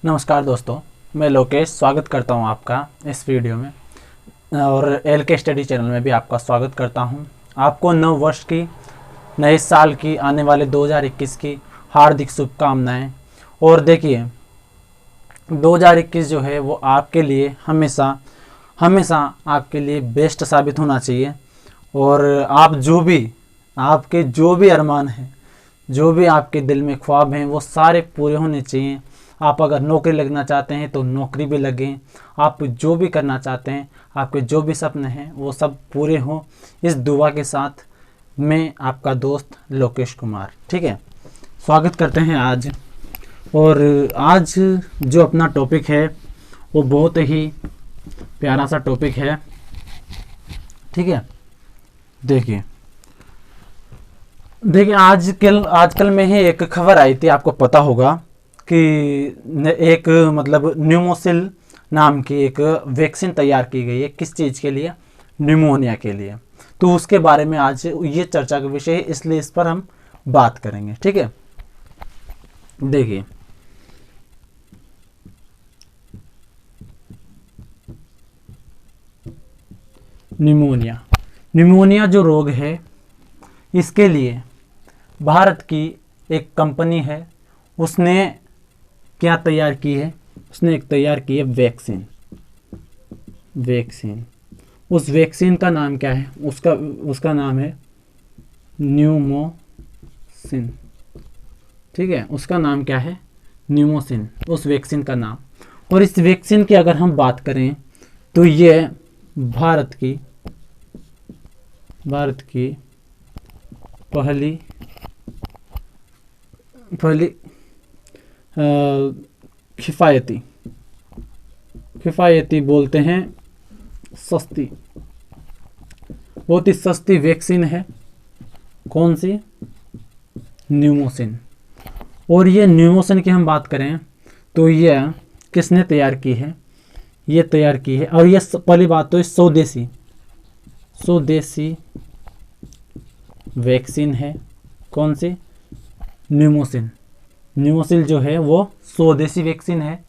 नमस्कार दोस्तों, मैं लोकेश स्वागत करता हूं आपका इस वीडियो में और एल के स्टडी चैनल में भी आपका स्वागत करता हूं। आपको नव वर्ष की, नए साल की, आने वाले 2021 की हार्दिक शुभकामनाएं। और देखिए 2021 जो है वो आपके लिए हमेशा आपके लिए बेस्ट साबित होना चाहिए। और आपके जो भी अरमान हैं, जो भी आपके दिल में ख्वाब हैं, वो सारे पूरे होने चाहिए। आप अगर नौकरी लगना चाहते हैं तो नौकरी भी लगें। आप जो भी करना चाहते हैं, आपके जो भी सपने हैं, वो सब पूरे हों, इस दुआ के साथ मैं आपका दोस्त लोकेश कुमार। ठीक है, स्वागत करते हैं आज। और आज जो अपना टॉपिक है वो बहुत ही प्यारा सा टॉपिक है। ठीक है, देखिए आजकल में ही एक खबर आई थी, आपको पता होगा कि एक न्यूमोसिल नाम की एक वैक्सीन तैयार की गई है। किस चीज़ के लिए? न्यूमोनिया के लिए। तो उसके बारे में आज ये चर्चा का विषय है, इसलिए इस पर हम बात करेंगे। ठीक है, देखिए न्यूमोनिया जो रोग है, इसके लिए भारत की एक कंपनी है, उसने क्या तैयार की है? उसने एक तैयार की है वैक्सीन। उस वैक्सीन का नाम क्या है? उसका नाम है न्यूमोसिन। ठीक है, उसका नाम क्या है? न्यूमोसिन, उस वैक्सीन का नाम। और इस वैक्सीन की अगर हम बात करें तो ये भारत की पहली किफ़ायती बोलते हैं, सस्ती, बहुत ही सस्ती वैक्सीन है। कौन सी? न्यूमोसिन। और ये न्यूमोसिन की हम बात करें तो ये किसने तैयार की है? ये तैयार की है, और ये पहली बात तो स्वदेशी वैक्सीन है। कौन सी? न्यूमोसिल जो है वो स्वदेशी वैक्सीन है।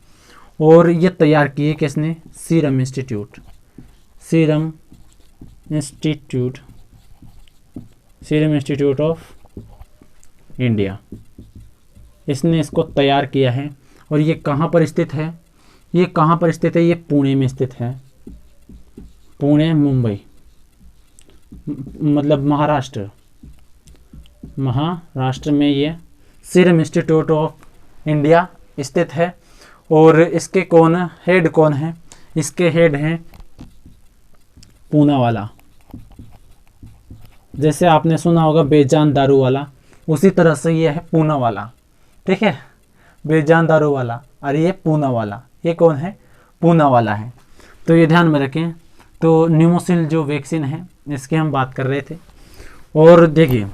और ये तैयार की है किसने? सीरम इंस्टीट्यूट ऑफ इंडिया, इसने इसको तैयार किया है। और ये कहाँ पर स्थित है? ये पुणे में स्थित है। पुणे, मुंबई, महाराष्ट्र में ये सीरम इंस्टीट्यूट ऑफ इंडिया स्थित है। और इसके हेड कौन है? इसके हेड हैं पूनावाला। जैसे आपने सुना होगा बेजान दारू वाला, उसी तरह से ये है पूनावाला। ठीक है, बेजान दारू वाला और ये पूनावाला। ये कौन है? पूनावाला है। तो ये ध्यान में रखें। तो न्यूमोसिल जो वैक्सीन है, इसकी हम बात कर रहे थे। और देखिए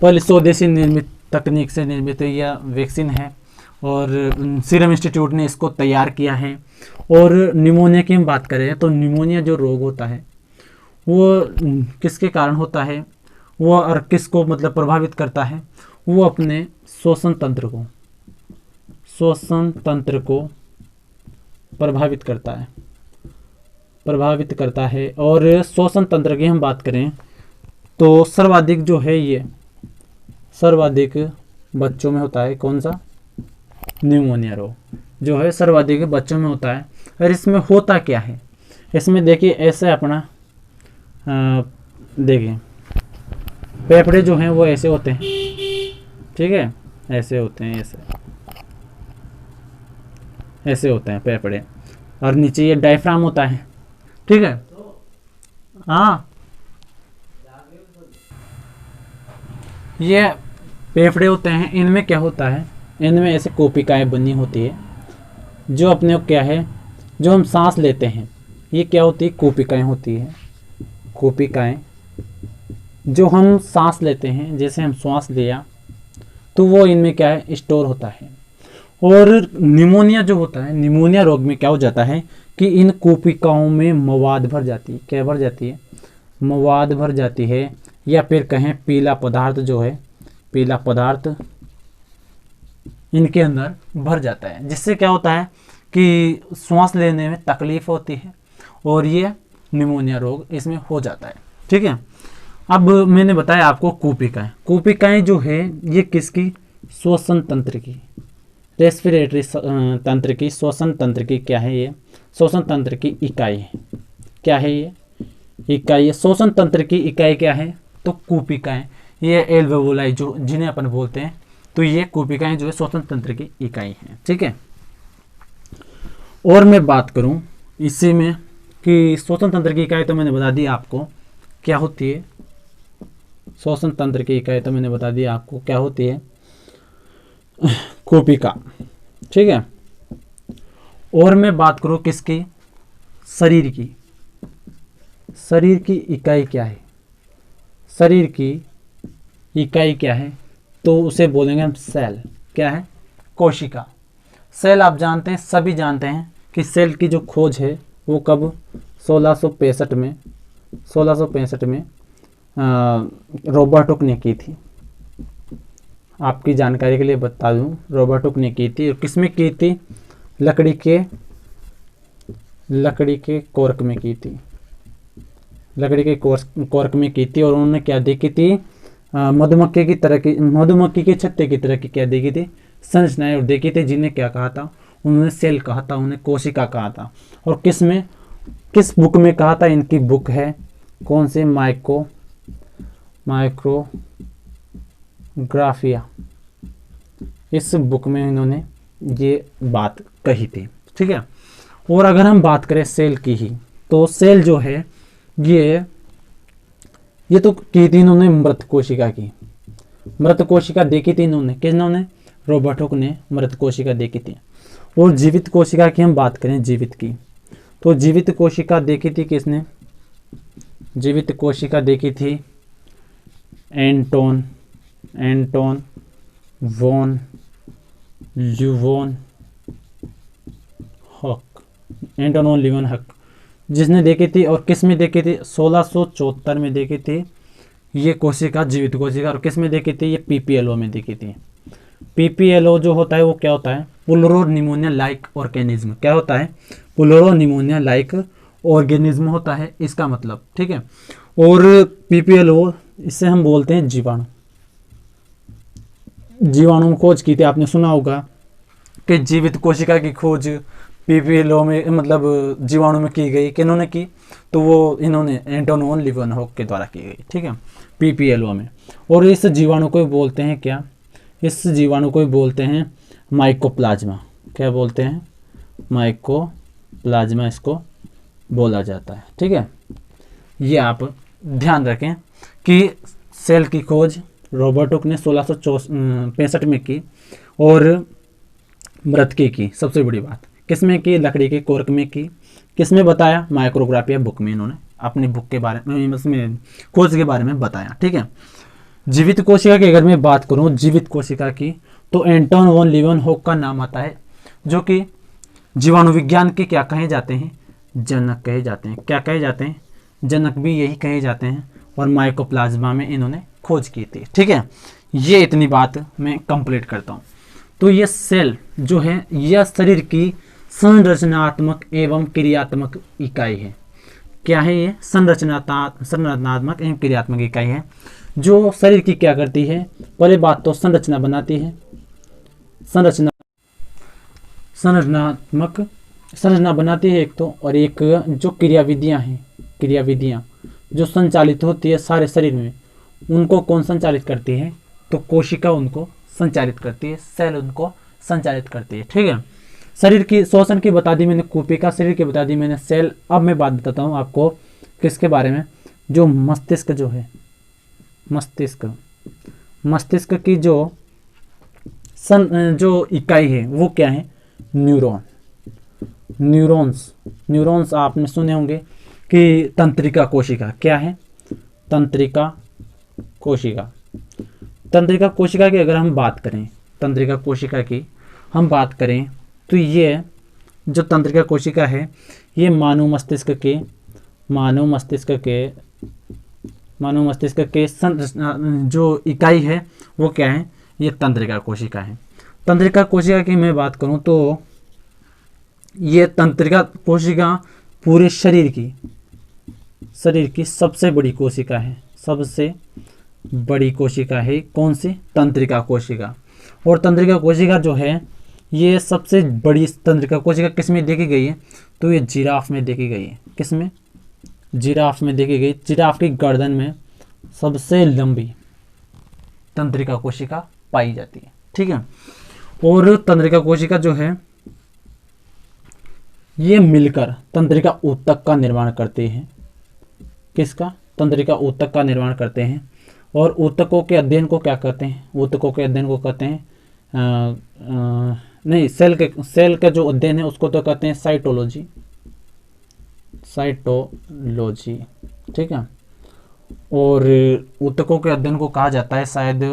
पहले स्वदेशी निर्मित तकनीक से निर्मित यह वैक्सीन है और सीरम इंस्टीट्यूट ने इसको तैयार किया है। और न्यूमोनिया की हम बात करें तो न्यूमोनिया जो रोग होता है वो किसके कारण होता है? वो और किसको प्रभावित करता है? वो अपने श्वसन तंत्र को प्रभावित करता है। और श्वसन तंत्र की हम बात करें तो सर्वाधिक बच्चों में होता है। कौन सा? न्यूमोनिया रोग जो है सर्वाधिक बच्चों में होता है। और इसमें होता क्या है? इसमें देखिए ऐसे अपना देखिए फेफड़े जो हैं वो ऐसे होते हैं। ठीक है, ऐसे होते हैं, ऐसे होते हैं फेफड़े। और नीचे ये डायफ्राम होता है। ठीक है, हाँ, ये फेफड़े होते हैं। इनमें क्या होता है? इनमें ऐसे कोशिकाएं बनी होती है जो अपने क्या है, जो हम सांस लेते हैं, ये क्या होती है? कोशिकाएं होती है। कोशिकाएं जो हम सांस लेते हैं, जैसे हम श्वास लिया तो वो इनमें क्या है? स्टोर होता है। और निमोनिया जो होता है, निमोनिया रोग में क्या हो जाता है कि इन कोशिकाओं में मवाद भर जाती है। क्या भर जाती है? मवाद भर जाती है, या फिर कहें पीला पदार्थ जो है, पीला पदार्थ इनके अंदर भर जाता है, जिससे क्या होता है कि सांस लेने में तकलीफ होती है और ये निमोनिया रोग इसमें हो जाता है। ठीक है, अब मैंने बताया आपको कूपिकाएं। कूपिकाएं जो है ये किसकी, श्वसन तंत्र की, रेस्पिरेटरी तंत्र की, श्वसन तंत्र की क्या है, ये श्वसन तंत्र की इकाई है। क्या है ये इकाई? श्वसन तंत्र की इकाई क्या है, तो कूपिकाएं, ये एल्वेओलाई जो जिन्हें अपन बोलते हैं, तो ये कूपिकाएं जो है श्वसन तंत्र की इकाई हैं। ठीक है, और मैं बात करूं इसी में कि श्वसन तंत्र की इकाई तो मैंने बता दी आपको क्या होती है, श्वसन तंत्र की इकाई तो मैंने बता दी आपको क्या होती है, कूपिका। ठीक है, और मैं बात करूं किसकी, शरीर की। शरीर की इकाई क्या है, शरीर की इकाई क्या है, तो उसे बोलेंगे हम सेल। क्या है, कोशिका। सेल आप जानते हैं, सभी जानते हैं कि सेल की जो खोज है वो कब 1665 में रॉबर्ट हुक ने की थी। आपकी जानकारी के लिए बता दूं, रॉबर्ट हुक ने की थी। और किसमें की थी, लकड़ी के कॉर्क में की थी, लकड़ी के कॉर्क में की थी। और उन्होंने क्या देखी थी, मधुमक्खी के छत्ते की तरह की क्या देखी थी, संरचनाएं और देखी थी, जिन्हें क्या कहा था, उन्होंने सेल कहा था, उन्हें कोशिका कहा था। और किस बुक में कहा था, इनकी बुक है कौन से, माइक्रोग्राफिया। इस बुक में इन्होंने ये बात कही थी। ठीक है, और अगर हम बात करें सेल की ही, तो सेल जो है ये तो की थी इन्होंने मृत कोशिका की, मृत कोशिका देखी थी इन्होंने, किन्होंने, रॉबर्ट हुक ने मृत कोशिका देखी थी। और जीवित कोशिका की हम बात करें, जीवित की, तो जीवित कोशिका देखी थी किसने, जीवित कोशिका देखी थी एंटोन वॉन ल्यूवोन हक, जिसने देखी थी। और किस में देखी थी, 1674 में देखी थी ये कोशिका, जीवित कोशिका। और किस में देखी थी, ये पीपीएलओ में देखी थी। पीपीएलओ जो होता है वो क्या होता है, पुलरो निमोनिया लाइक ऑर्गेनिज्म। क्या होता है, पुलरो निमोनिया लाइक ऑर्गेनिज्म होता है इसका मतलब। ठीक है, और पीपीएलओ इससे हम बोलते हैं जीवाणु। जीवाणु खोज की थी, आपने सुना होगा कि जीवित कोशिका की खोज पीपीएलओ में, मतलब जीवाणु में की गई। किन्होंने की, तो वो इन्होंने एंटोन वॉन लीeuwenhoek के द्वारा की गई। ठीक है, पीपीएलओ में। और इस जीवाणु को बोलते हैं क्या, इस जीवाणु को बोलते हैं माइकोप्लाज्मा। क्या बोलते हैं, माइकोप्लाज्मा इसको बोला जाता है। ठीक है, ये आप ध्यान रखें कि सेल की खोज रॉबर्ट हुक ने 1665 में की, और मृतकी की सबसे बड़ी बात किसमें की, लकड़ी के कॉर्क में की। किसमें बताया, माइक्रोग्राफिया बुक में इन्होंने अपनी बुक के बारे में, उसमें खोज के बारे में बताया। ठीक है, जीवित कोशिका की अगर मैं बात करूं, जीवित कोशिका की, तो एंटोन वॉन लीeuwenhoek का नाम आता है, जो कि जीवाणु विज्ञान के क्या कहे जाते हैं, जनक कहे जाते हैं। क्या कहे जाते हैं, जनक भी यही कहे जाते हैं। और माइकोप्लाज्मा में इन्होंने खोज की थी। ठीक है, ये इतनी बात मैं कंप्लीट करता हूँ। तो ये सेल जो है यह शरीर की संरचनात्मक एवं क्रियात्मक इकाई है। क्या है ये, संरचनात्मक एवं क्रियात्मक इकाई है, जो शरीर की क्या करती है, पहले बात तो संरचना बनाती है, संरचना बनाती है एक तो, और एक जो क्रियाविधियां जो संचालित होती है सारे शरीर में, उनको कौन संचालित करती है, तो कोशिका उनको संचालित करती है, सेल उनको संचालित करती है। ठीक है, शरीर की श्वसन की बता दी मैंने, कोशिका, शरीर की बता दी मैंने, सेल। अब मैं बात बताता हूँ आपको किसके बारे में, जो मस्तिष्क जो है, मस्तिष्क की जो इकाई है वो क्या है, न्यूरॉन्स आपने सुने होंगे कि तंत्रिका कोशिका। क्या है, तंत्रिका कोशिका की अगर हम बात करें, तंत्रिका कोशिका की हम बात करें, तो ये जो तंत्रिका कोशिका है ये मानव मस्तिष्क के जो इकाई है वो क्या है, ये तंत्रिका कोशिका है। तंत्रिका कोशिका की मैं बात करूं तो ये तंत्रिका कोशिका पूरे शरीर की सबसे बड़ी कोशिका है। सबसे बड़ी कोशिका है कौन सी? तंत्रिका कोशिका। और तंत्रिका कोशिका जो है ये सबसे बड़ी तंत्रिका कोशिका किस में देखी गई है? तो ये जिराफ में देखी गई है। किस में? जिराफ में देखी गई। जिराफ की गर्दन में सबसे लंबी तंत्रिका कोशिका पाई जाती है। ठीक है। और तंत्रिका कोशिका जो है ये मिलकर तंत्रिका ऊतक का निर्माण करते हैं। किसका? तंत्रिका ऊतक का निर्माण करते हैं। और ऊतकों के अध्ययन को क्या कहते हैं? ऊतकों के अध्ययन को कहते हैं नहीं, सेल का जो अध्ययन है उसको तो कहते हैं साइटोलॉजी। ठीक है। और ऊतकों के अध्ययन को कहा जाता है, शायद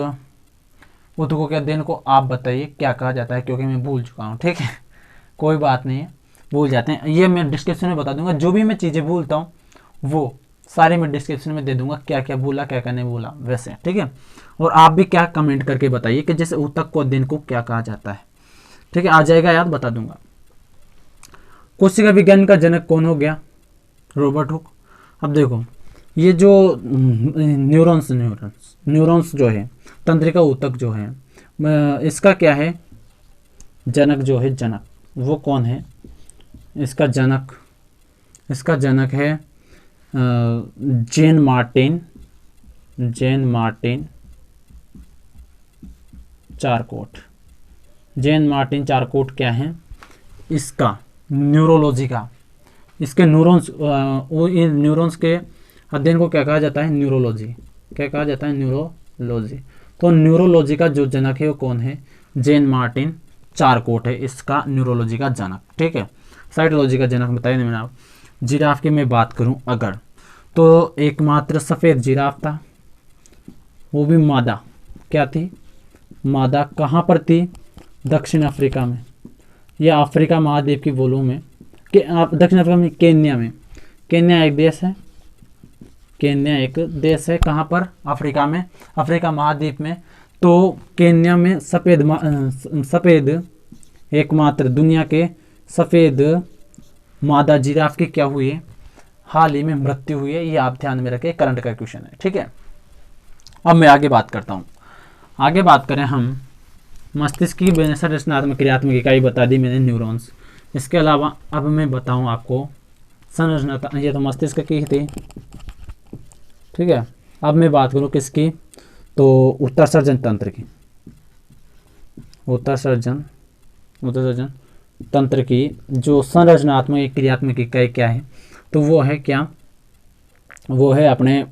ऊतकों के अध्ययन को आप बताइए क्या कहा जाता है, क्योंकि मैं भूल चुका हूँ। ठीक है, कोई बात नहीं है, भूल जाते हैं। ये मैं डिस्क्रिप्शन में बता दूंगा। जो भी मैं चीज़ें भूलता हूँ वो सारे मैं डिस्क्रिप्शन में दे दूंगा, क्या क्या भूला क्या क्या नहीं भूला वैसे। ठीक है। और आप भी क्या कमेंट करके बताइए कि जैसे ऊतक को अध्ययन को क्या कहा जाता है। ठीक है, आ जाएगा याद, बता दूंगा। कोशिका विज्ञान का जनक कौन हो गया? Robert Hooke. अब देखो ये जो न्यूरॉन्स जो है, तंत्रिका ऊतक जो है, इसका क्या है जनक जो है, जनक वो कौन है? इसका जनक है जेन मार्टिन चारकोट। जेन मार्टिन चारकोट क्या है? इसका न्यूरोलॉजी का, इसके न्यूरॉन्स के अध्ययन को क्या कहा जाता है? न्यूरोलॉजी। क्या कहा जाता है? न्यूरोलॉजी। तो न्यूरोलॉजी का जो जनक है वो कौन है? जेन मार्टिन चारकोट है इसका न्यूरोलॉजी का जनक। ठीक है। साइटोलॉजी का जनक बताइए मैंने आप। जिराफ की मैं बात करूं अगर, तो एकमात्र सफ़ेद जिराफ था, वो भी मादा। क्या थी? मादा। कहाँ पर थी? दक्षिण अफ्रीका में, या अफ्रीका महाद्वीप की बोलूँ में कि आप दक्षिण अफ्रीका में, केन्या में। केन्या एक देश है। कहाँ पर? अफ्रीका में, अफ्रीका महाद्वीप में। तो केन्या में सफ़ेद एकमात्र दुनिया के सफ़ेद मादा जिराफ की क्या हुई है? हाल ही में मृत्यु हुई है। ये आप ध्यान में रखें, करंट का क्वेश्चन है। ठीक है। अब मैं आगे बात करता हूँ। आगे बात करें हम, मस्तिष्क की संरचनात्मक क्रियात्मक इकाई बता दी मैंने, न्यूरॉन्स। इसके अलावा अब मैं बताऊँ आपको संरचना, ये तो मस्तिष्क की थी। ठीक है। अब मैं बात करूँ किसकी? तो उत्सर्जन तंत्र की। उत्सर्जन तंत्र की जो संरचनात्मक क्रियात्मक इकाई क्या है? तो वो है क्या? वो है अपने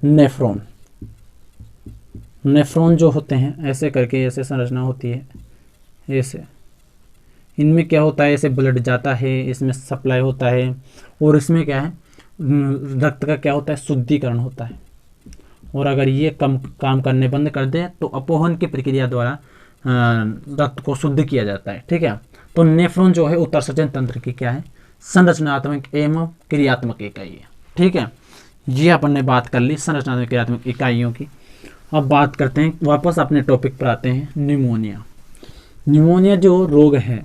नेफ्रॉन। नेफ्रॉन जो होते हैं ऐसे करके, ऐसे संरचना होती है ऐसे। इनमें क्या होता है? ऐसे ब्लड जाता है, इसमें सप्लाई होता है, और इसमें क्या है? रक्त का क्या होता है? शुद्धिकरण होता है। और अगर ये काम करने बंद कर दे तो अपोहन की प्रक्रिया द्वारा रक्त को शुद्ध किया जाता है। ठीक है। तो नेफ्रॉन जो है उत्सर्जन तंत्र की क्या है? संरचनात्मक एवं क्रियात्मक इकाई है। ठीक है। ये अपन ने बात कर ली संरचनात्मक क्रियात्मक इकाइयों की। अब बात करते हैं, वापस अपने टॉपिक पर आते हैं, निमोनिया। निमोनिया जो रोग है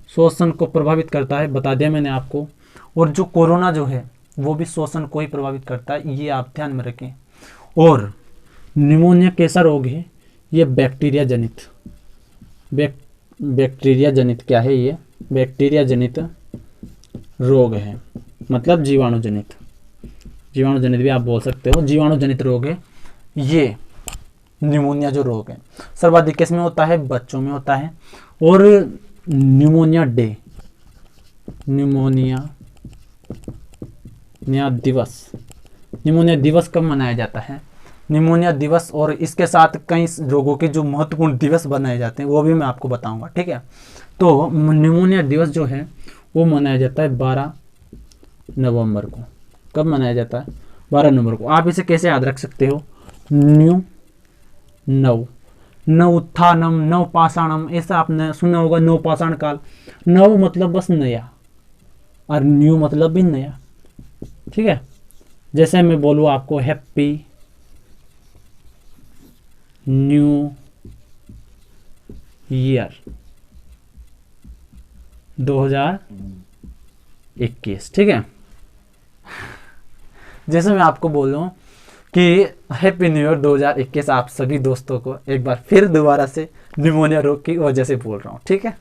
श्वसन को प्रभावित करता है, बता दिया मैंने आपको। और जो कोरोना जो है वो भी श्वसन को ही प्रभावित करता है, ये आप ध्यान में रखें। और निमोनिया कैसा रोग है? ये बैक्टीरिया जनित क्या है? ये बैक्टीरिया जनित रोग है, मतलब जीवाणु जनित भी आप बोल सकते हो। जीवाणु जनित रोग है ये निमोनिया जो रोग है। सर्वाधिक किस में होता है? बच्चों में होता है। और निमोनिया दिवस कब मनाया जाता है? निमोनिया दिवस, और इसके साथ कई रोगों के जो महत्वपूर्ण दिवस बनाए जाते हैं वो भी मैं आपको बताऊंगा। ठीक है। तो निमोनिया दिवस जो है वो मनाया जाता है 12 नवंबर को। कब मनाया जाता है? 12 नवंबर को। आप इसे कैसे याद रख सकते हो? नवोत्थानम, नवपाषाणम, ऐसा आपने सुना होगा। नवपाषाण काल, नव मतलब बस नया, और न्यू मतलब भी नया। ठीक है। जैसे मैं बोलूँ आपको हैप्पी न्यू ईयर 2021, ठीक है। जैसे मैं आपको बोल रहा हूँ कि हैप्पी न्यू ईयर 2021 आप सभी दोस्तों को एक बार फिर दोबारा से निमोनिया रोग की वजह से बोल रहा हूँ, ठीक है।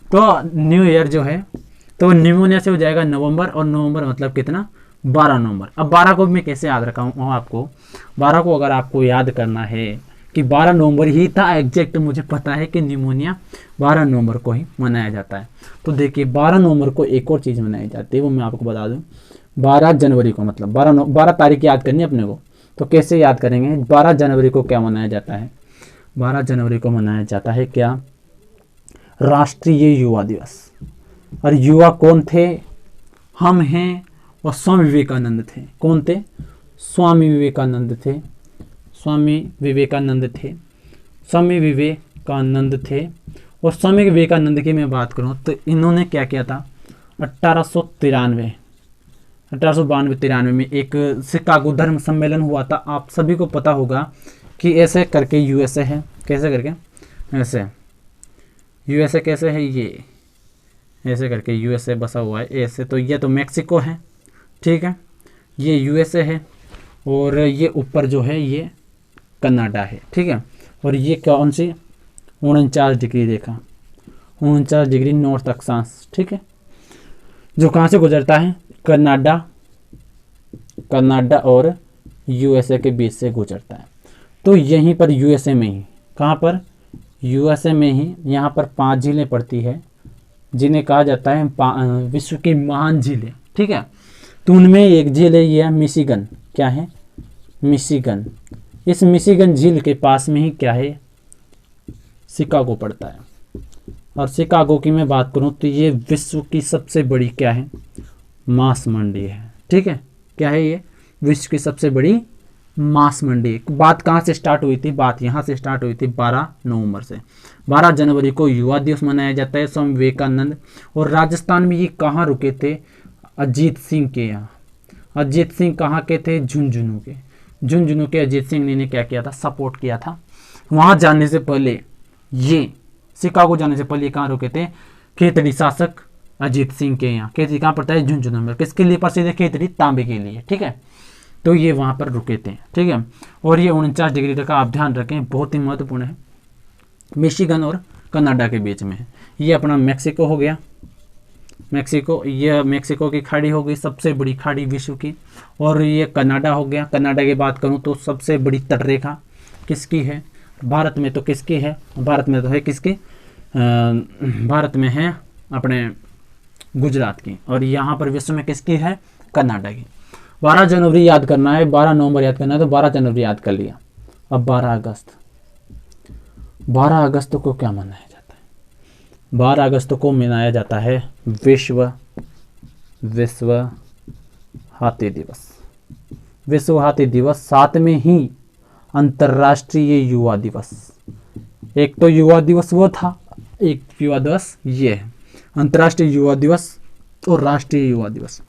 तो न्यू ईयर जो है तो निमोनिया से हो जाएगा नवंबर, और नवंबर मतलब कितना, 12 नवंबर। अब 12 को मैं कैसे याद रखा हूँ आपको, 12 को अगर आपको याद करना है कि 12 नवंबर ही था एग्जैक्ट, मुझे पता है कि निमोनिया 12 नवंबर को ही मनाया जाता है। तो देखिए 12 नवंबर को एक और चीज़ मनाई जाती है, वो मैं आपको बता दूँ। 12 जनवरी को, मतलब 12 तारीख याद करनी है अपने को, तो कैसे याद करेंगे। 12 जनवरी को क्या मनाया जाता है, 12 जनवरी को मनाया जाता है क्या, राष्ट्रीय युवा दिवस। और युवा कौन थे, हम हैं, और स्वामी विवेकानंद थे। कौन थे, स्वामी विवेकानंद थे, स्वामी विवेकानंद थे, स्वामी विवेकानंद थे। और स्वामी विवेकानंद की मैं बात करूं तो इन्होंने क्या किया था, 1892 में एक शिकागो धर्म सम्मेलन हुआ था। आप सभी को पता होगा कि ऐसे करके यूएसए है, कैसे करके, ऐसे यूएसए कैसे है, ये ऐसे करके यूएसए बसा हुआ है ऐसे, तो ये तो मैक्सिको है, ठीक है, ये यूएसए है, और ये ऊपर जो है ये कनाडा है, ठीक है। और ये कौन सी, 49 डिग्री रेखा, 49 डिग्री नॉर्थ अक्षांश, ठीक है, जो कहाँ से गुजरता है, कनाडा और यूएसए के बीच से गुजरता है। तो यहीं पर यूएसए में ही, कहाँ पर, यूएसए में ही, यहाँ पर 5 झीलें पड़ती है जिन्हें कहा जाता है विश्व की महान झीलें, ठीक है। तो उनमें एक झील है, ये है मिशिगन, क्या है, मिशिगन। इस मिशिगन झील के पास में ही क्या है, शिकागो पड़ता है। और शिकागो की मैं बात करूं तो ये विश्व की सबसे बड़ी क्या है, मांस मंडी है, ठीक है। क्या है ये, विश्व की सबसे बड़ी मांस मंडी। बात कहाँ से स्टार्ट हुई थी, बात यहाँ से स्टार्ट हुई थी 12 नवंबर से। 12 जनवरी को युवा दिवस मनाया जाता है, स्वामी विवेकानंद। और राजस्थान में ये कहाँ रुके थे, अजीत सिंह के यहाँ। अजीत सिंह कहाँ के थे, झुंझुनू के। झुंझुनू के अजीत सिंह ने क्या किया था, सपोर्ट किया था। वहाँ जाने से पहले ये, शिकागो जाने से पहले कहाँ रुके थे, खेतड़ी शासक अजीत सिंह के यहाँ। खेतड़ी कहाँ पड़ता है, झुंझुनू में। किसके लिए प्रसिद्ध है, खेतड़ी तांबे के लिए, ठीक है। तो ये वहाँ पर रुके थे, ठीक है। और ये 49 डिग्री तक आप ध्यान रखें, बहुत ही महत्वपूर्ण है, मिशिगन और कनाडा के बीच में है। ये अपना मैक्सिको हो गया, मैक्सिको, ये मैक्सिको की खाड़ी हो गई, सबसे बड़ी खाड़ी विश्व की। और ये कनाडा हो गया। कनाडा की बात करूँ तो सबसे बड़ी तटरेखा किसकी है, भारत में तो किसकी है, भारत में तो है किसकी, भारत में है अपने गुजरात की। और यहाँ पर विश्व में किसकी है, कनाडा की। 12 जनवरी याद करना है, 12 नवंबर याद करना है, तो 12 जनवरी याद कर लिया। अब 12 अगस्त, 12 अगस्त को क्या मनाया जाता है, 12 अगस्त को मनाया जाता है विश्व हाथी दिवस। विश्व हाथी दिवस, साथ में ही अंतर्राष्ट्रीय युवा दिवस। एक तो युवा दिवस वो था, एक युवा दिवस ये है, अंतर्राष्ट्रीय युवा दिवस और राष्ट्रीय युवा दिवस।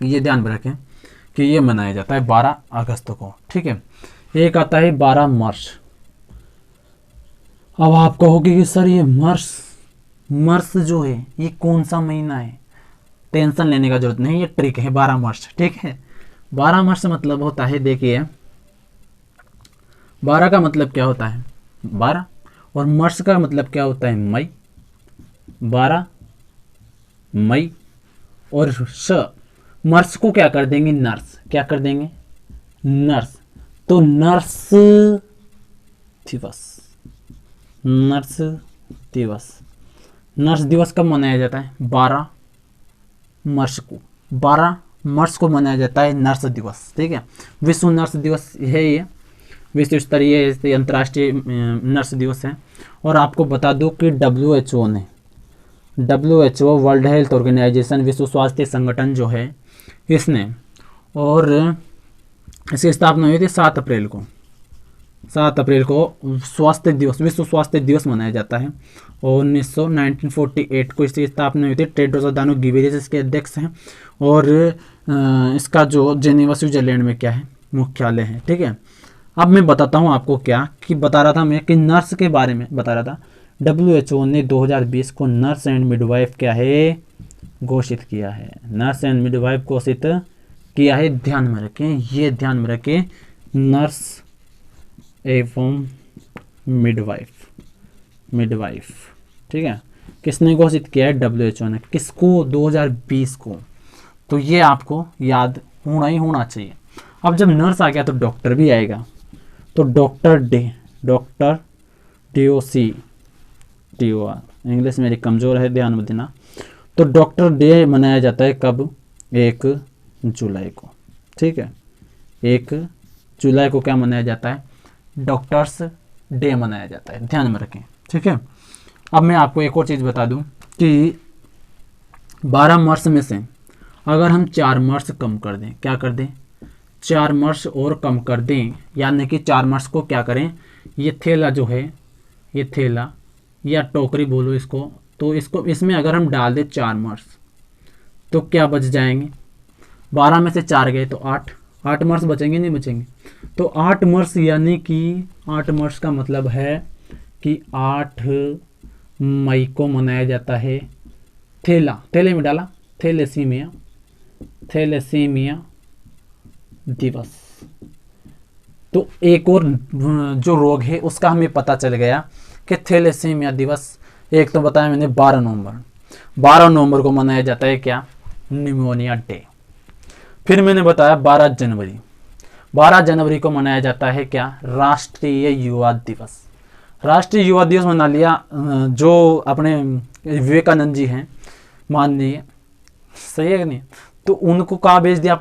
ये ध्यान में रखें कि ये मनाया जाता है 12 अगस्त को, ठीक है। एक आता है 12 मार्च। अब आप कहोगे कि सर ये मार्च जो है ये कौन सा महीना है, टेंशन लेने का जरूरत नहीं, ये ट्रिक है 12 मार्च, ठीक है। 12 मार्च मतलब होता है, देखिए 12 का मतलब क्या होता है, 12, और मार्च का मतलब क्या होता है, मई। 12 मई, और मार्च को क्या कर देंगे, नर्स, क्या कर देंगे, नर्स। तो नर्स दिवस, नर्स दिवस, नर्स दिवस कब मनाया जाता है, 12 मार्च को। 12 मार्च को मनाया जाता है नर्स दिवस, ठीक है। विश्व नर्स दिवस है ये, विश्व स्तरीय अंतर्राष्ट्रीय नर्स दिवस है। और आपको बता दूं कि WHO ने, WHO वर्ल्ड हेल्थ ऑर्गेनाइजेशन, विश्व स्वास्थ्य संगठन जो है इसने, और इसकी स्थापना हुई थी 7 अप्रैल को। 7 अप्रैल को स्वास्थ्य दिवस, विश्व स्वास्थ्य दिवस मनाया जाता है। और 1948 को इसकी स्थापना हुई थी। टेड्रोस अधानोम घेब्रेयेसस इसके अध्यक्ष हैं। और इसका जो जेनेवा स्विट्जरलैंड में क्या है, मुख्यालय है, ठीक है। अब मैं बताता हूँ आपको क्या कि बता रहा था मैं कि नर्स के बारे में बता रहा था। WHO ने 2020 को नर्स एंड मिडवाइफ क्या है घोषित किया है। नर्स एंड मिडवाइफ घोषित किया है, ध्यान में रखें, ये ध्यान में रखें, नर्स एवं मिडवाइफ, मिडवाइफ, ठीक है। किसने घोषित किया है? WHO ने। किसको? 2020 को। तो ये आपको याद होना ही होना चाहिए। अब जब नर्स आ गया तो डॉक्टर भी आएगा। तो doctor day, doctor DOC, TOR, English मेरी कमज़ोर है, ध्यान में देना। तो डॉक्टर डे मनाया जाता है कब? 1 जुलाई को, ठीक है। 1 जुलाई को क्या मनाया जाता है? डॉक्टर्स डे मनाया जाता है, ध्यान में रखें, ठीक है। अब मैं आपको एक और चीज़ बता दूं कि 12 मार्च में से अगर हम 4 मार्च कम कर दें, क्या कर दें? 4 मार्च और कम कर दें, यानी कि 4 मार्च को क्या करें? ये थैला जो है, ये थैला या टोकरी बोलो इसको, तो इसको इसमें अगर हम डाल दें 4 मार्च तो क्या बच जाएंगे? 12 में से 4 गए तो 8 मार्च बचेंगे, नहीं बचेंगे? तो 8 मार्च यानी कि 8 मार्च का मतलब है कि 8 मई को मनाया जाता है थैले में डाला थैलेसीमिया, थैलेसीमिया दिवस। तो एक और जो रोग है उसका हमें पता चल गया कि थैलेसीमिया दिवस। एक तो बताया मैंने 12 नवंबर को मनाया जाता है क्या? Pneumonia day. फिर मैंने बताया 12 जनवरी को मनाया जाता है क्या? राष्ट्रीय युवा दिवस। राष्ट्रीय युवा दिवस मना लिया। जो अपने विवेकानंद जी हैं माननीय, सही है कि नहीं? तो उनको कहाँ भेज दिया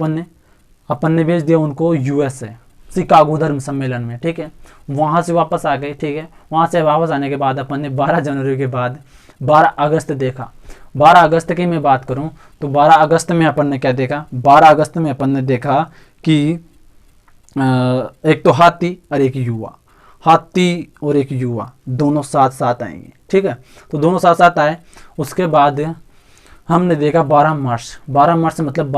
अपन ने भेज दिया उनको USA, शिकागो धर्म सम्मेलन में, ठीक है। वहाँ से वापस आ गए, ठीक है। वहाँ से वापस आने के बाद अपन ने 12 जनवरी के बाद 12 अगस्त देखा। 12 अगस्त की मैं बात करूँ तो 12 अगस्त में अपन ने क्या देखा? 12 अगस्त में अपन ने देखा कि एक तो हाथी और एक युवा, हाथी और एक युवा दोनों साथ साथ आएंगे, ठीक है। तो दोनों साथ साथ आए। उसके बाद हमने देखा 12 मार्च मतलब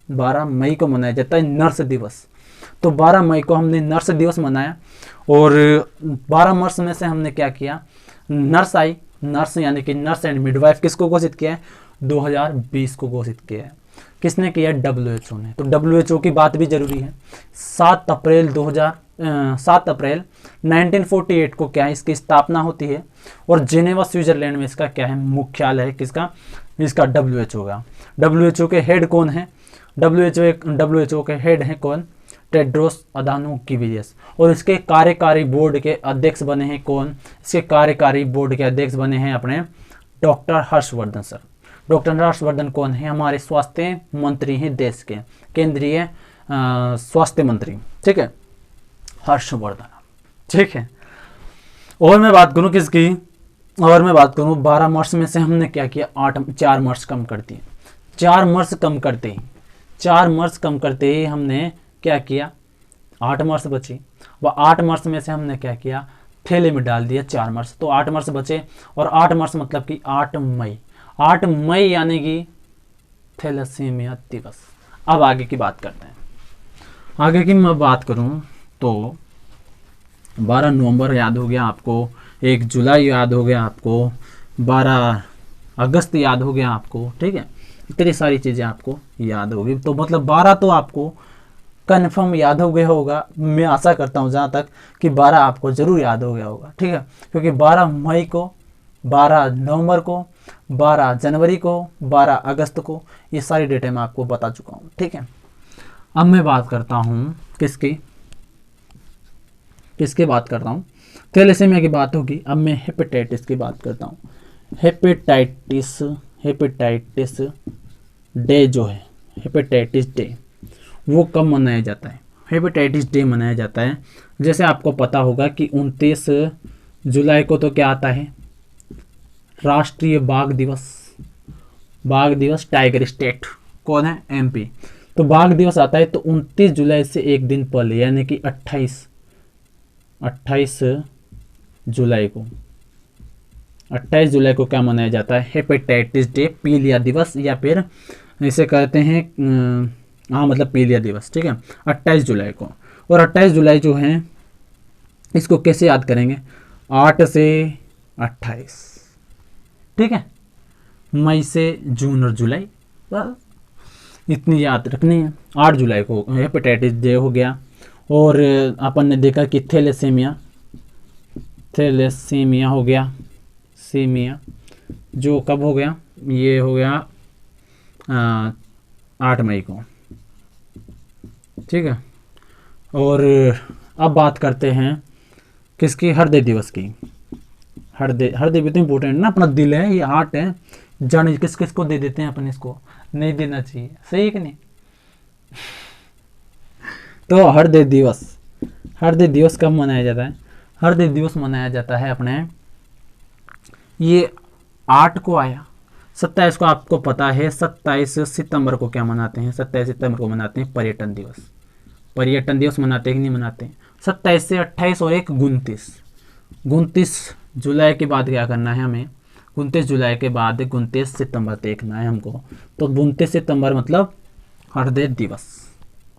12 मई को मनाया जाता है नर्स दिवस। तो 12 मई को हमने नर्स दिवस मनाया। और 12 मार्च में से हमने क्या किया? नर्स आई, नर्स यानी कि नर्स एंड मिडवाइफ किसको घोषित किया है? 2020 को घोषित किया है। किसने किया? WHO ने। तो WHO की बात भी जरूरी है। 7 अप्रैल 1948 को क्या है? इसकी स्थापना होती है। और जेनेवा स्विट्जरलैंड में इसका क्या है? मुख्यालय है। किसका? इसका WHO का। WHO के हेड कौन है? WHO के हेड हैं कौन? Tedros Adhanom Ghebreyesus. और इसके कार्यकारी बोर्ड के अध्यक्ष बने हैं कौन? इसके कार्यकारी बोर्ड के अध्यक्ष बने हैं अपने doctor Harshvardhan sir. Doctor Harshvardhan कौन है? हमारे स्वास्थ्य मंत्री हैं देश के, केंद्रीय स्वास्थ्य मंत्री, ठीक है, हर्षवर्धन, ठीक है। और मैं बात करूं किसकी? और मैं बात करूं 12 मार्च में से हमने क्या किया? 4 मार्च कम कर दिए। 4 मार्च कम करते ही हमने क्या किया? 8 मार्च बची। वह 8 मार्च में से हमने क्या किया? थैले में डाल दिया 4 मार्च। तो 8 मार्च बचे। और 8 मार्च मतलब कि 8 मई यानी कि थैलेसीमिया दिवस। अब आगे की बात करते हैं। आगे की मैं बात करूं तो 12 नवंबर याद हो गया आपको, 1 जुलाई याद हो गया आपको, 12 अगस्त याद हो गया आपको, ठीक है। इतनी सारी चीज़ें आपको याद होगी। तो मतलब 12 तो आपको कन्फर्म याद हो गया होगा। मैं आशा करता हूँ जहाँ तक कि 12 आपको ज़रूर याद हो गया होगा, ठीक है। क्योंकि 12 मई को, 12 नवंबर को, 12 जनवरी को, 12 अगस्त को, ये सारी डेटें मैं आपको बता चुका हूँ, ठीक है। अब मैं बात करता हूँ किसकी बात करता हूँ? थैलेसीमिया की बात होगी। अब मैं हेपेटाइटिस की बात करता हूँ। हेपेटाइटिस डे जो है, हेपेटाइटिस डे, वो कब मनाया जाता है? हेपेटाइटिस डे मनाया जाता है, जैसे आपको पता होगा कि 29 जुलाई को तो क्या आता है? राष्ट्रीय बाघ दिवस, टाइगर स्टेट कौन है? MP। तो बाघ दिवस आता है। तो 29 जुलाई से एक दिन पहले यानी कि 28 जुलाई को क्या मनाया जाता है? हेपेटाइटिस डे, पीलिया दिवस, या फिर इसे कहते हैं मतलब पीलिया दिवस, ठीक है, 28 जुलाई को। और 28 जुलाई जो है इसको कैसे याद करेंगे, 8 से 28, ठीक है, मई से जून और जुलाई, बस इतनी याद रखनी है। 8 जुलाई को हेपेटाइटिस डे हो गया। और अपन ने देखा कि थैलेसीमिया हो गया, सीमिया जो कब हो गया, ये हो गया 8 मई को, ठीक है। और अब बात करते हैं किसकी, हृदय दिवस की। हृदय भी तो इम्पोर्टेंट ना, अपना दिल है, ये हार्ट है, जाने किस किस को दे देते हैं अपन, इसको नहीं देना चाहिए, सही है कि नहीं। तो हृदय दिवस कब मनाया जाता है, हृदय दिवस मनाया जाता है अपने, ये 8 को आया, 27 को आपको पता है, 27 सितंबर को क्या मनाते हैं, 27 सितंबर को मनाते हैं पर्यटन दिवस मनाते हैं कि नहीं मनाते हैं। 27 से 28 और एक 29 जुलाई के बाद क्या करना है हमें, 29 जुलाई के बाद 29 सितंबर देखना है हमको। तो 29 सितंबर मतलब हृदय दिवस,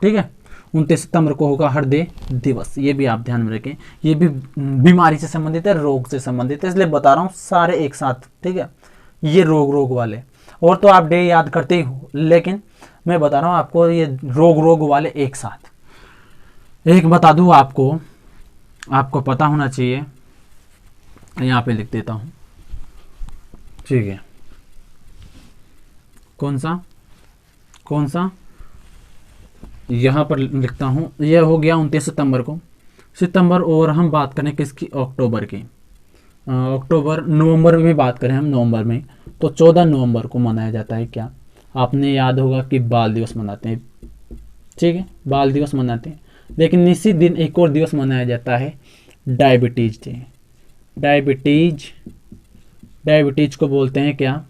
ठीक है। 29 सितंबर को होगा हृदय दिवस, ये भी आप ध्यान में रखें। ये भी बीमारी से संबंधित है, रोग से संबंधित है, इसलिए बता रहा हूँ सारे एक साथ, ठीक है। ये रोग वाले, और तो आप डे याद करते ही हो, लेकिन मैं बता रहा हूँ आपको ये रोग वाले एक साथ। एक बता दूँ आपको पता होना चाहिए, यहाँ पे लिख देता हूँ, ठीक है। कौन सा यहाँ पर लिखता हूँ, यह हो गया 29 सितंबर को, सितंबर। और हम बात करें किसकी, अक्टूबर की, नवंबर में बात करें हम, नवंबर में तो 14 नवंबर को मनाया जाता है क्या, आपने याद होगा कि बाल दिवस मनाते हैं, ठीक है, बाल दिवस मनाते हैं। लेकिन इसी दिन एक और दिवस मनाया जाता है, डायबिटीज डे। डायबिटीज को बोलते हैं क्या,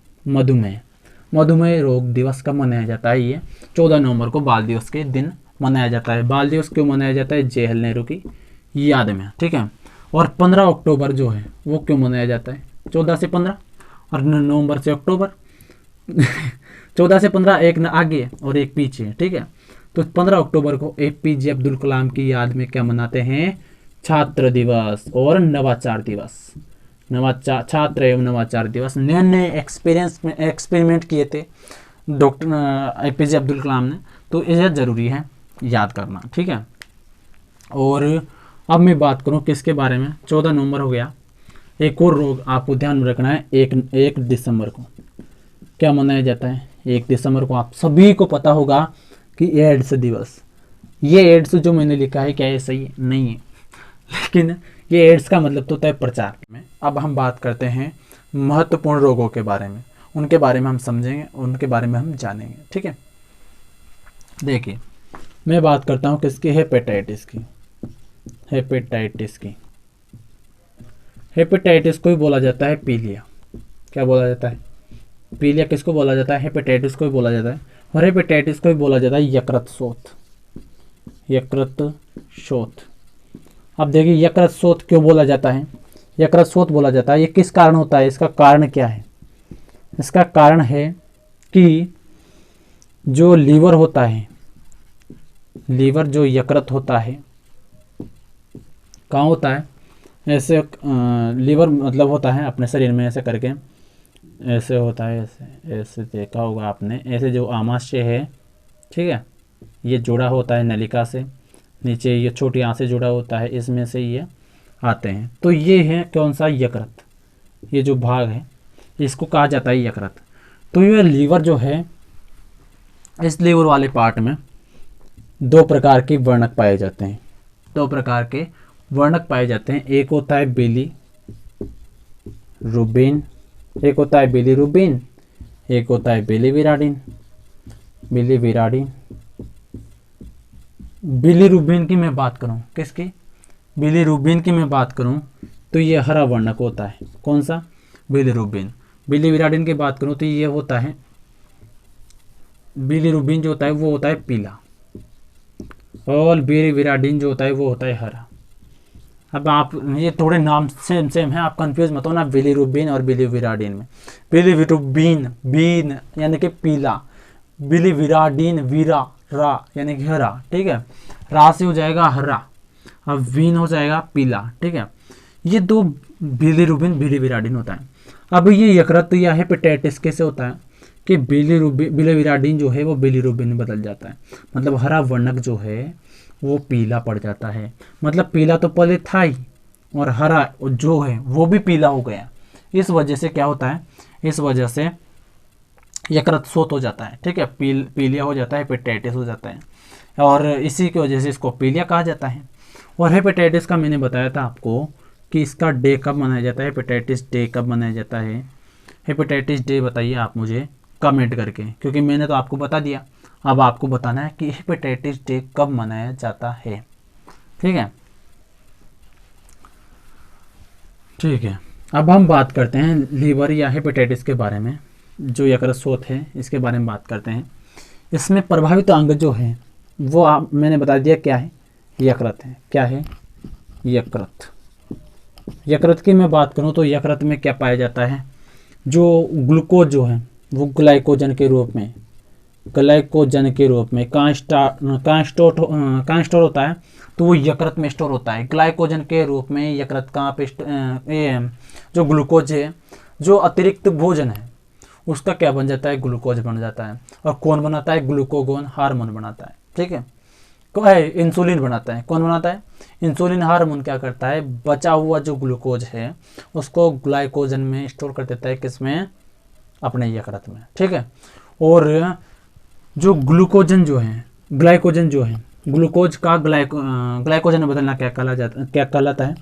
मधुमेह रोग दिवस कब मनाया जाता है, ये 14 नवंबर को बाल दिवस के दिन मनाया जाता है। बाल दिवस क्यों मनाया जाता है, जवाहरलाल नेहरू की याद में, ठीक है। और 15 अक्टूबर जो है वो क्यों मनाया जाता है, 14 से 15 और नवंबर से अक्टूबर 14 से 15 एक न आगे और एक पीछे, ठीक है। तो 15 अक्टूबर को APJ अब्दुल कलाम की याद में क्या मनाते हैं, छात्र दिवस और नवाचार दिवस। छात्र एवं नवाचार दिवस, नए नए एक्सपेरिमेंट किए थे डॉक्टर APJ अब्दुल कलाम ने, तो यह जरूरी है याद करना, ठीक है। और अब मैं बात करूं किसके बारे में, 14 नवंबर हो गया। एक और रोग आपको ध्यान में रखना है, 1 दिसंबर को क्या मनाया जाता है, 1 दिसंबर को आप सभी को पता होगा कि एड्स दिवस। ये एड्स जो मैंने लिखा है क्या ये सही नहीं है, लेकिन ये एड्स का मतलब तो होता है प्रचार में। अब हम बात करते हैं महत्वपूर्ण रोगों के बारे में, उनके बारे में हम समझेंगे, उनके बारे में हम जानेंगे, ठीक है। देखिए मैं बात करता हूँ किसकी, हेपेटाइटिस की। हेपेटाइटिस को ही बोला जाता है पीलिया। क्या बोला जाता है, पीलिया किसको बोला जाता है, हेपेटाइटिस को ही बोला जाता है। और हेपेटाइटिस को ही बोला जाता है यकृत शोथ। अब देखिए यकृत शोथ क्यों बोला जाता है, यकृत शोथ बोला जाता है, ये किस कारण होता है, इसका कारण क्या है, इसका कारण है कि जो लीवर होता है, लीवर जो यकृत होता है कहाँ होता है, ऐसे लीवर मतलब होता है अपने शरीर में ऐसे करके, ऐसे होता है, ऐसे देखा होगा आपने, ऐसे जो आमाशय है, ठीक है, ये जुड़ा होता है नलिका से, नीचे ये छोटी आंत से जुड़ा होता है, इसमें से ये आते हैं। तो ये है कौन सा, यकृत। ये जो भाग है इसको कहा जाता है यकृत। तो ये लीवर जो है, इस लीवर वाले पार्ट में 2 प्रकार के वर्णक पाए जाते हैं, 2 प्रकार के वर्णक पाए जाते हैं। एक होता है बिलीरुबिन, एक होता है बिलीरुबिन, एक होता है बिलीविराडिन। बिलीरुबिन की मैं बात करूं, किसकी, बिलीरुबिन की मैं बात करूं तो ये हरा वर्णक होता है, कौन सा, बिलीरुबिन। बिलीविराडिन की बात करूं तो ये होता है, बिलीरुबिन जो होता है वो होता है पीला, और बिलीविराडिन जो होता है वो होता है हरा। अब आप ये थोड़े नाम सेम है, आप कंफ्यूज मत हो ना बिलीरुबिन और बिलीविराडिन में। बिलीरुबिन बीन यानी कि पीला, बिलीविराडिन वीरा रा यानी कि हरा, ठीक है। रा से हो जाएगा हरा, अब वीन हो जाएगा पीला। ठीक है, ये दो बिलीरुबिन बिलीविराडिन होता है। अब ये यकृत या हेपेटाइटिस कैसे होता है कि बिलीविराडिन जो है वो बिलीरुबिन में बदल जाता है, मतलब हरा वर्णक जो है वो पीला पड़ जाता है। मतलब पीला तो पहले था ही और हरा जो है वो भी पीला हो गया। इस वजह से क्या होता है, इस वजह से यकृत शोथ हो जाता है। ठीक है, पीलिया हो जाता है, हेपेटाइटिस हो जाता है, और इसी की वजह से इसको पीलिया कहा जाता है। और हेपेटाइटिस का मैंने बताया था आपको कि इसका डे कब मनाया जाता है, हेपेटाइटिस डे कब मनाया जाता है। हेपेटाइटिस डे बताइए आप मुझे कमेंट करके, क्योंकि मैंने तो आपको बता दिया, अब आपको बताना है कि हेपेटाइटिस डे कब मनाया जाता है। ठीक है, ठीक है। अब हम बात करते हैं लीवर या हेपेटाइटिस के बारे में, जो यकृत शोथ है इसके बारे में बात करते हैं। इसमें प्रभावित अंग जो है वो मैंने बता दिया क्या है, यकृत है। क्या है, यकृत। यकृत की मैं बात करूं तो यकृत में क्या पाया जाता है, जो ग्लूकोज जो है वो ग्लाइकोजन के रूप में कहाँ स्टोर होता है, तो वो यकृत में स्टोर होता है ग्लाइकोजन के रूप में। यकृत कहाँ पे जो ग्लूकोज है, जो अतिरिक्त भोजन है उसका क्या बन जाता है, ग्लूकोज बन जाता है। और कौन बनाता है, ग्लूकोगोन हार्मोन बनाता है। ठीक है, इंसुलिन बनाता है। कौन बनाता है, इंसुलिन हार्मोन क्या करता है, बचा हुआ जो ग्लूकोज है उसको ग्लाइकोजन में स्टोर कर देता है, किसमें, अपने यकृत में। ठीक है, और जो ग्लूकोजन जो है, ग्लाइकोजन जो है, ग्लूकोज का ग्लाइकोजन में बदलना क्या कहलाता है,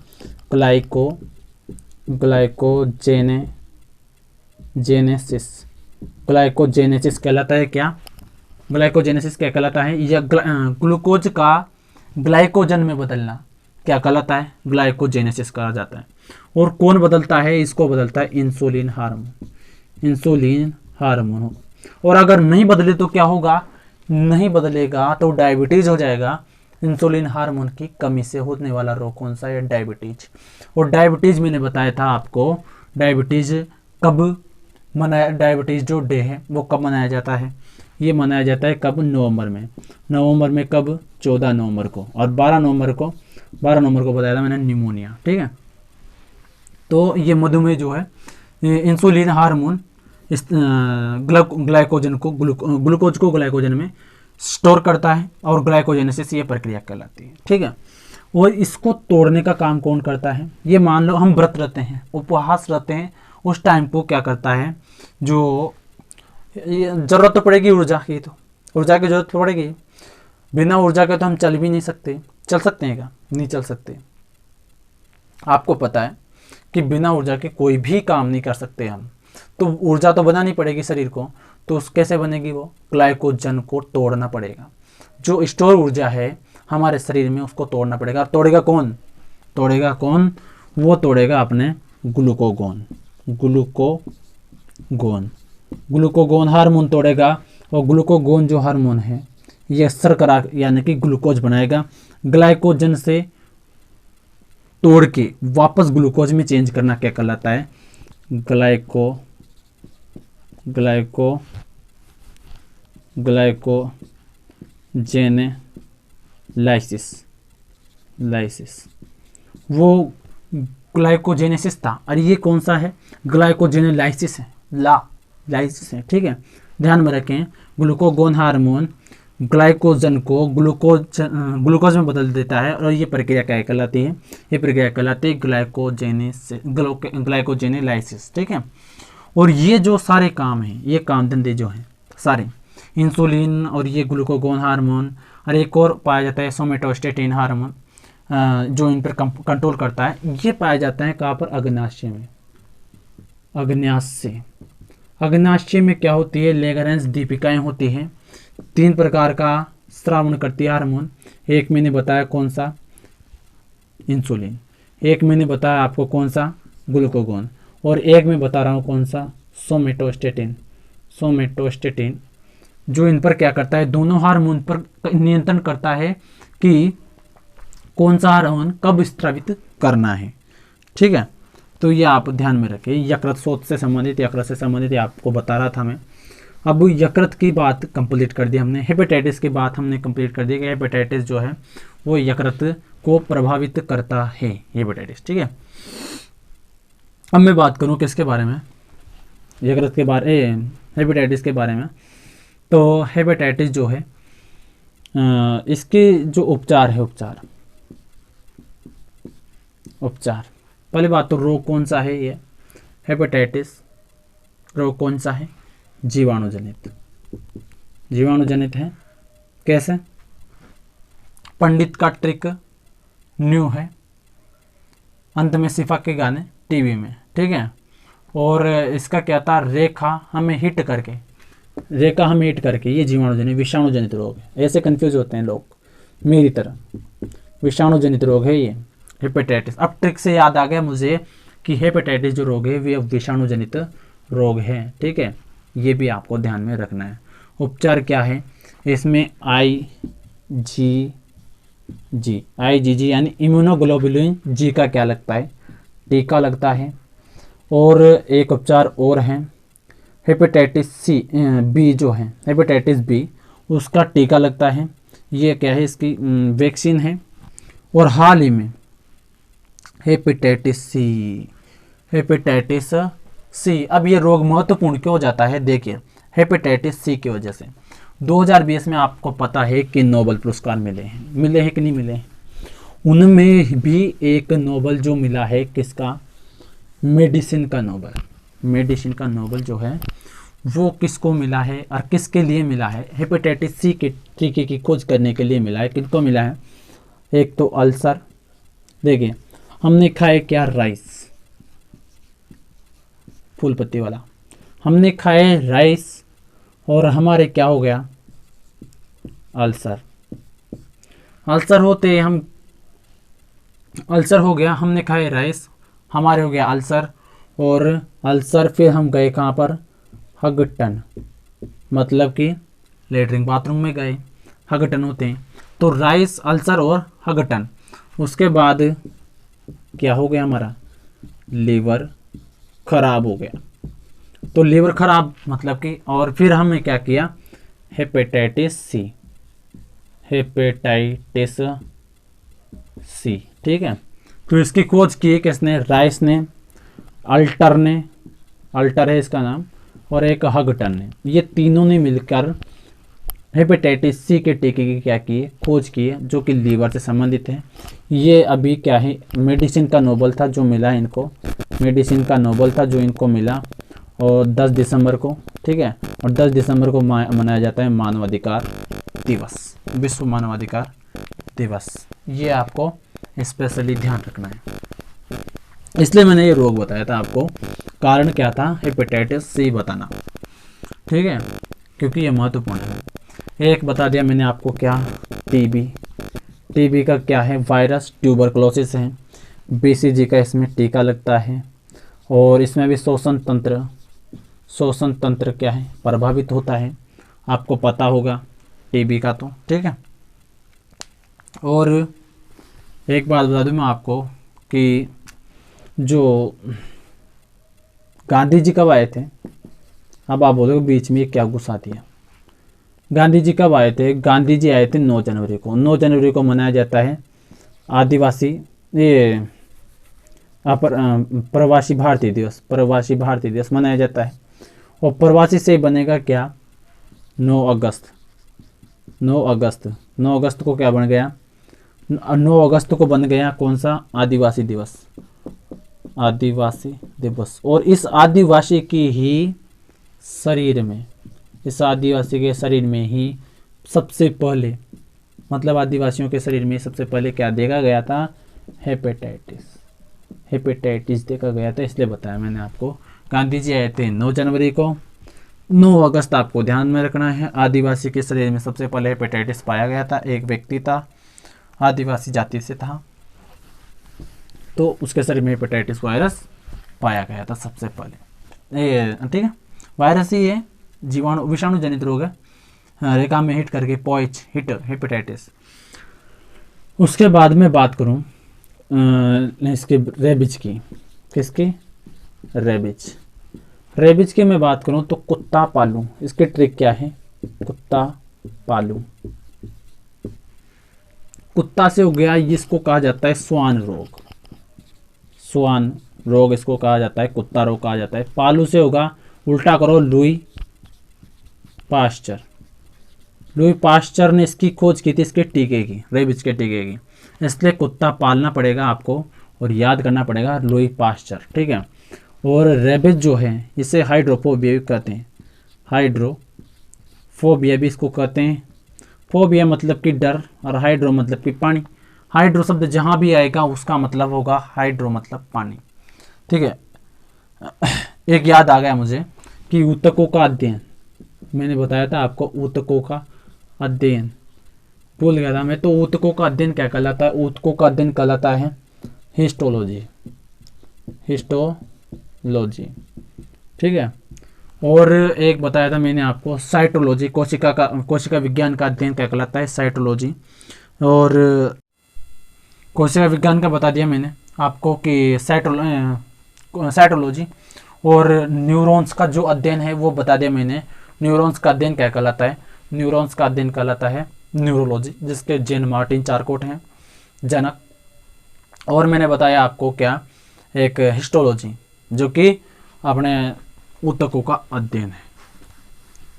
ग्लाइकोजेनेसिस कहलाता है। क्या, ग्लाइकोजेनेसिस क्या कहलाता है, या ग्लूकोज का ग्लाइकोजन में बदलना क्या कहलाता है, ग्लाइकोजेनेसिस कहा जाता है। और कौन बदलता है, इसको बदलता है इंसुलिन हार्मोन। और अगर नहीं बदले तो क्या होगा, नहीं बदलेगा तो डायबिटीज हो जाएगा। इंसुलिन हार्मोन की कमी से होने वाला रोग कौन सा है, डायबिटीज। और डायबिटीज मैंने बताया था आपको, डायबिटीज जो डे है वो कब मनाया जाता है, ये मनाया जाता है कब, नवंबर में कब, 14 नवंबर को। और 12 नवंबर को बताया था मैंने निमोनिया। ठीक है, तो ये मधुमेह जो है इंसुलिन हार्मोन इस ग्लाइकोजन को ग्लूकोज को ग्लाइकोजन में स्टोर करता है, और ग्लाइकोजेनेसिस ये प्रक्रिया कहलाती है। ठीक है, और इसको तोड़ने का काम कौन करता है, ये मान लो हम व्रत रहते हैं, उपवास रहते हैं, उस टाइम को क्या करता है, जो जरूरत तो पड़ेगी ऊर्जा की, तो ऊर्जा की जरूरत पड़ेगी। बिना ऊर्जा के तो हम चल भी नहीं सकते। चल सकते हैं क्या, नहीं चल सकते। आपको पता है कि बिना ऊर्जा के कोई भी काम नहीं कर सकते हम, तो ऊर्जा तो बनानी पड़ेगी शरीर को। तो कैसे बनेगी, वो ग्लाइकोजन को तोड़ना पड़ेगा। जो स्टोर ऊर्जा है हमारे शरीर में उसको तोड़ना पड़ेगा। तोड़ेगा कौन, वो तोड़ेगा अपने ग्लूकोगोन हार्मोन तोड़ेगा। और ग्लूकोगोन जो हार्मोन है ये शर्करा यानी कि ग्लूकोज बनाएगा। ग्लाइकोजन से तोड़ के वापस ग्लूकोज में चेंज करना क्या कहलाता है, ग्लाइकोजेनेलाइसिस। वो ग्लाइकोजेनेसिस था, और ये कौन सा है, ग्लाइकोजेनेलाइसिस है, लाइसिस है। ठीक है, ध्यान में रखें, ग्लूकोगोन हार्मोन ग्लाइकोजन को ग्लूकोज में बदल देता है, और ये प्रक्रिया क्या कहलाती है, ये प्रक्रिया कहलाती है ग्लाइकोजेनेलाइसिस। ठीक है, और ये जो सारे काम हैं, ये काम धंधे जो हैं सारे, इंसुलिन और ये ग्लूकोगोन हार्मोन, और एक और पाया जाता है सोमेटोस्टेटिन हार्मोन, जो इन पर कंट्रोल करता है, ये पाया जाता है कहाँ पर, अग्नाशय में। अग्नाशय में क्या होती है, लेगरेंस दीपिकाएं होती हैं। 3 प्रकार का स्रावण करती है हार्मोन। एक मैंने बताया कौन सा, इंसुलिन। एक मैंने बताया आपको कौन सा, ग्लूकोगोन। और एक मैं बता रहा हूँ कौन सा, सोमेटोस्टेटिन, जो इन पर क्या करता है, दोनों हार्मोन पर नियंत्रण करता है कि कौन सा हार्मोन कब स्रावित करना है। ठीक है, तो ये आप ध्यान में रखें। यकृत शोथ से संबंधित, यकृत से संबंधित आपको बता रहा था मैं। अब यकृत की बात कंप्लीट कर दी हमने, हेपेटाइटिस की बात हमने कंप्लीट कर दी कि हेपेटाइटिस जो है वो यकृत को प्रभावित करता है, हेपेटाइटिस। ठीक है, अब मैं बात करूं किसके बारे में, यकृत के बारे, हेपेटाइटिस के बारे में। तो हेपेटाइटिस जो है इसके जो उपचार है, उपचार पहली बात तो रोग कौन सा है, ये हेपेटाइटिस रोग कौन सा है, जीवाणुजनित, जीवाणुजनित है। कैसे, पंडित का ट्रिक न्यू है, अंत में सिफा के गाने टीवी में। ठीक है, और इसका क्या था, रेखा हमें हिट करके ये जीवाणुजनित विषाणुजनित रोग है। ऐसे कंफ्यूज होते हैं लोग मेरी तरह, विषाणुजनित रोग है ये हेपेटाइटिस। अब ट्रिक से याद आ गया मुझे कि हेपेटाइटिस जो रोग है वो विषाणुजनित रोग है। ठीक है, ये भी आपको ध्यान में रखना है। उपचार क्या है इसमें, IgG यानी इम्यूनोग्लोबुलिन जी का क्या लगता है, टीका लगता है। और एक उपचार और है हेपेटाइटिस बी जो है, हेपेटाइटिस बी उसका टीका लगता है। ये क्या है, इसकी वैक्सीन है। और हाल ही में हेपेटाइटिस सी, अब ये रोग महत्वपूर्ण क्यों हो जाता है, देखिए हेपेटाइटिस सी की वजह से 2020 में आपको पता है कि नोबेल पुरस्कार मिले हैं कि नहीं मिले हैं। उनमें भी एक नोबेल जो मिला है किसका, मेडिसिन का नोबेल जो है वो किसको मिला है और किसके लिए मिला है, हेपेटाइटिस सी के टीके की खोज करने के लिए मिला है। किनको मिला है, एक तो अल्सर, देखिए हमने खाए क्या, राइस, फूल पत्ती वाला, हमने खाए राइस और हमारे क्या हो गया, अल्सर हो गया, हमने खाए राइस, हमारे हो गया अल्सर, और अल्सर फिर हम गए कहाँ पर, हगटन, मतलब कि लेटरिन बाथरूम में गए, हगटन होते हैं। तो राइस, अल्सर और हगटन, उसके बाद क्या हो गया, हमारा लीवर खराब हो गया। तो लीवर खराब मतलब कि, और फिर हमने क्या किया, हेपेटाइटिस सी। ठीक है, तो इसकी खोज की किसने, राइस ने, अल्टर है इसका नाम, और एक हगटन ने। ये तीनों ने मिलकर हेपेटाइटिस सी के टीके की क्या की, खोज की है, जो कि लीवर से संबंधित है। ये अभी क्या है, मेडिसिन का नोबेल था जो मिला इनको, मिला, और 10 दिसंबर को। ठीक है, और 10 दिसंबर को मनाया जाता है मानवाधिकार दिवस, विश्व मानवाधिकार दिवस। ये आपको स्पेशली ध्यान रखना है, इसलिए मैंने ये रोग बताया था आपको। कारण क्या था, हेपेटाइटिस सी बताना। ठीक है, क्योंकि ये महत्वपूर्ण है। एक बता दिया मैंने आपको क्या, टीबी का क्या है, वायरस, ट्यूबरकुलोसिस है। BCG का इसमें टीका लगता है, और इसमें भी श्वसन तंत्र क्या है, प्रभावित होता है, आपको पता होगा टीबी का तो। ठीक है, और एक बात बता दूं मैं आपको कि जो गांधी जी कब आए थे, अब आप बोलोगे बीच में क्या घुसा दिया। गांधी जी कब आए थे, गांधी जी आए थे 9 जनवरी को। 9 जनवरी को मनाया जाता है आदिवासी ये प्रवासी भारतीय दिवस मनाया जाता है। और प्रवासी से बनेगा क्या, 9 अगस्त को क्या बन गया, 9 अगस्त को बन गया कौन सा, आदिवासी दिवस। और इस आदिवासी के शरीर में ही सबसे पहले, मतलब आदिवासियों के शरीर में सबसे पहले क्या देखा गया था, हेपेटाइटिस देखा गया था। इसलिए बताया मैंने आपको, गांधी जी आए थे 9 जनवरी को, 9 अगस्त आपको ध्यान में रखना है। आदिवासी के शरीर में सबसे पहले हेपेटाइटिस पाया गया था, एक व्यक्ति था, आदिवासी जाति से था, तो उसके शरीर में हेपेटाइटिस वायरस पाया गया था सबसे पहले। ठीक है, वायरस ही है, विषाणु जनित रोग है, रेखा में हिट करके हेपेटाइटिस। उसके बाद में बात करूं इसके रेबिज की, किसकी, रेबीज की मैं बात करूं तो कुत्ता पालूं, इसकी ट्रिक क्या है, कुत्ता पालूं, कुत्ता से हो गया, इसको कहा जाता है स्वान रोग, स्वान रोग इसको कहा जाता है, कुत्ता रोग कहा जाता है। पालू से होगा, उल्टा करो, लुई पास्चर, लुई पास्चर ने इसकी खोज की थी, इसके टीके की, रेबीज के टीके की, इसलिए कुत्ता पालना पड़ेगा आपको और याद करना पड़ेगा लुई पास्चर, ठीक है। और रेबीज जो है इसे हाइड्रोफोबिया भी कहते हैं, हाइड्रोफोबिया भी इसको कहते हैं। फोबिया मतलब कि डर और हाइड्रो मतलब कि पानी, हाइड्रो शब्द जहाँ भी आएगा उसका मतलब होगा हाइड्रो मतलब पानी, ठीक है। एक याद आ गया मुझे कि ऊतकों का अध्ययन, मैंने बताया था आपको ऊतकों का अध्ययन, भूल गया था मैं, तो ऊतकों का अध्ययन क्या कहलाता है, ऊतकों का अध्ययन कहलाता है हिस्टोलॉजी, हिस्टोलॉजी, ठीक है। और एक बताया था मैंने आपको साइटोलॉजी, कोशिका विज्ञान का अध्ययन क्या कहलाता है, साइटोलॉजी। और कोशिका विज्ञान का बता दिया मैंने आपको कि साइटोलॉजी। और न्यूरॉन्स का जो अध्ययन है वो बता दिया मैंने, न्यूरॉन्स का अध्ययन क्या कहलाता है, न्यूरॉन्स का अध्ययन कहलाता है न्यूरोलॉजी, जिसके जेन मार्टिन चारकोट हैं जनक। और मैंने बताया आपको क्या, एक हिस्टोलॉजी जो कि अपने ऊतकों का अध्ययन है,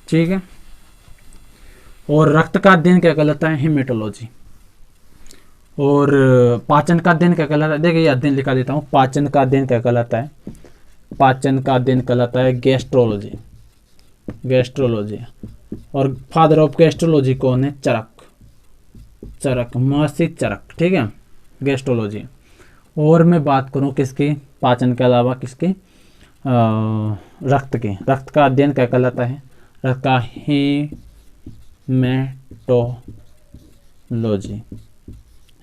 ठीक है। और रक्त का अध्ययन क्या कहलाता है, हेमेटोलॉजी। और पाचन का अध्ययन क्या कहलाता है, देखिए ये अध्ययन लिखा देता हूँ, पाचन का अध्ययन क्या कहलाता है, पाचन का अध्ययन कहलाता है गैस्ट्रोलॉजी, गैस्ट्रोलॉजी। और फादर ऑफ गैस्ट्रोलॉजी कौन है, चरक, चरक, महर्षि चरक, ठीक है, गैस्ट्रोलॉजी। और मैं बात करूं किसकी, पाचन के अलावा किसकी, रक्त की, रक्त का अध्ययन क्या कहलाता है, रक्त का हेमेटोलॉजी,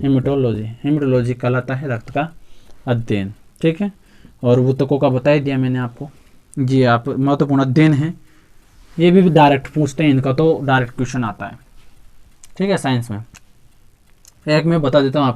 हेमेटोलॉजी, हेमेटोलॉजी कहलाता है रक्त का अध्ययन, ठीक है। और ऊतकों का बता ही दिया मैंने आपको, जी आप महत्वपूर्ण अध्ययन है, ये भी डायरेक्ट पूछते हैं, इनका तो डायरेक्ट क्वेश्चन आता है, ठीक है, साइंस में। एक मैं बता देता हूँ आपको,